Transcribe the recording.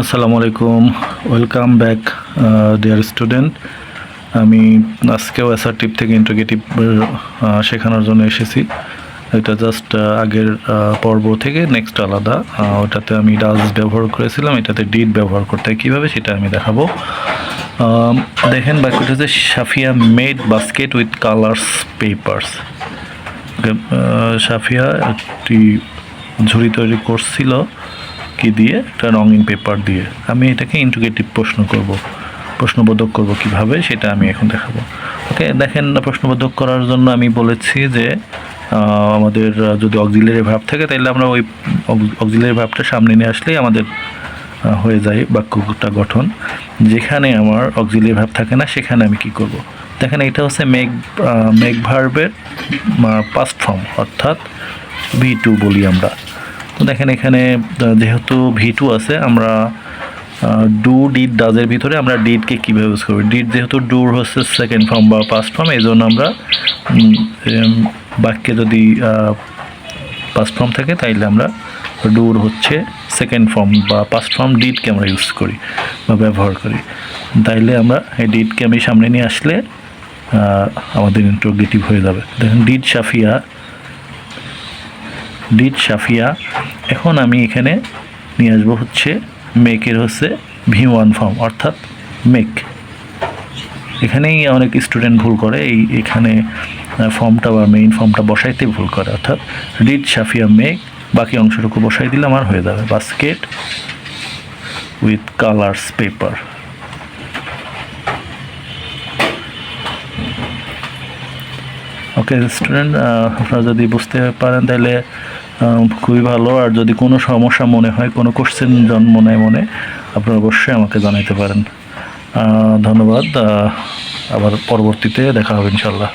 আসসালামু আলাইকুম, welcome back dear student. আমি আজকেও অ্যাসার্টিভ থেকে ইন্টিগ্রেটিভ শেখানোর জন্য এসেছি। এটা জাস্ট আগের পর্ব থেকে নেক্সট আলাদা। ওটাতে আমি ডাজ ব্যবহার করেছিলাম, এটাতে ডিড ব্যবহার করতে হয় কীভাবে সেটা আমি দেখাবো। দেখেন বাক্যটা যে Safia made basket with colours papers. Safia একটি ঝুড়ি তৈরি করছিল কি দিয়ে, একটা রঙিন পেপার দিয়ে। আমি এটাকে ইন্টিগ্রেটিভ প্রশ্নবোধক করব কিভাবে সেটা আমি এখন দেখাবো। ওকে, দেখেন প্রশ্নবোধক করার জন্য আমি বলেছি যে আমাদের যদি অক্সিলারি ভার্ব থাকে তাহলে আমরা ওই অক্সিলারি ভার্বটা সামনে নিয়ে আসলেই আমাদের হয়ে যায় বাক্যটা গঠন। যেখানে আমার অক্সিলারি ভার্ব থাকে না সেখানে আমি কি করব। দেখেন এটা হচ্ছে মেক ভার্বের পাস্ট ফর্ম, অর্থাৎ V2 বলি আমরা। তো দেখেন এখানে যেহেতু V2 আছে, আমরা ডু ডিড ডাজের ভিতরে আমরা ডিডকে কীভাবে ইউজ করবো। ডিড যেহেতু ডুর হচ্ছে সেকেন্ড ফর্ম বা পাস্ট ফর্ম, এই জন্য আমরা বাক্যে যদি পাস্ট ফর্ম থাকে তাইলে আমরা ডুর হচ্ছে সেকেন্ড ফর্ম বা পাস্ট ফর্ম ডিডকে আমরা ইউজ করি বা ব্যবহার করি। তাইলে আমরা এই ডিডকে আমি সামনে নিয়ে আসলে আমাদের ইন্টারোগেটিভ হয়ে যাবে। দেখেন ডিড সাফিয়া। এখন আমি এখানে নিয়ে আসবো হচ্ছে মেকের হচ্ছে V1 ফর্ম, অর্থাৎ মেক। এখানেই অনেক স্টুডেন্ট ভুল করে, এখানে ফর্মটা বা মেইন ফর্মটা বসাইতে ভুল করে, অর্থাৎ ডিড সাফিয়া মেক, বাকি অংশটুকু বসাই দিলে আমার হয়ে যাবে basket with colours paper. Okay student, আপনারা যদি বুঝতে পারেন তাহলে খুবই ভালো। আর যদি কোনো সমস্যা মনে হয়, কোনো কোশ্চেন মনে আপনারা অবশ্যই আমাকে জানাতে পারেন। ধন্যবাদ, আবার পরবর্তীতে দেখা হবে ইনশাল্লাহ।